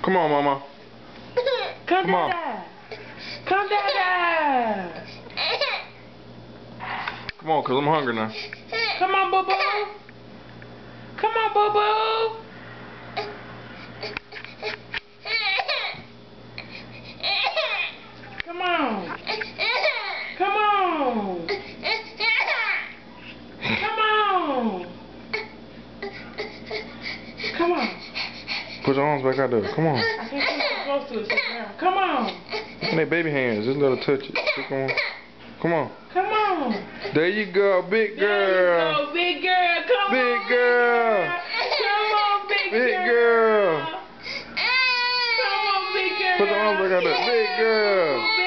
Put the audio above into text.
Come on, Mama. Come on. Come, Dada. Come on, cause I'm hungry now. Come on, Boo Boo. Come on, Boo Boo. Come on. Come on. Come on. Come on. Put your arms back out there. Come on. I think she's close to it. Come on. And they baby hands. Just let her touch it. Come on. Come on. Come on. There you go, big girl. There you go, big girl. Come big on. Girl. Come on, big Big girl. Come on, big girl. Put your arms back out there. Big girl.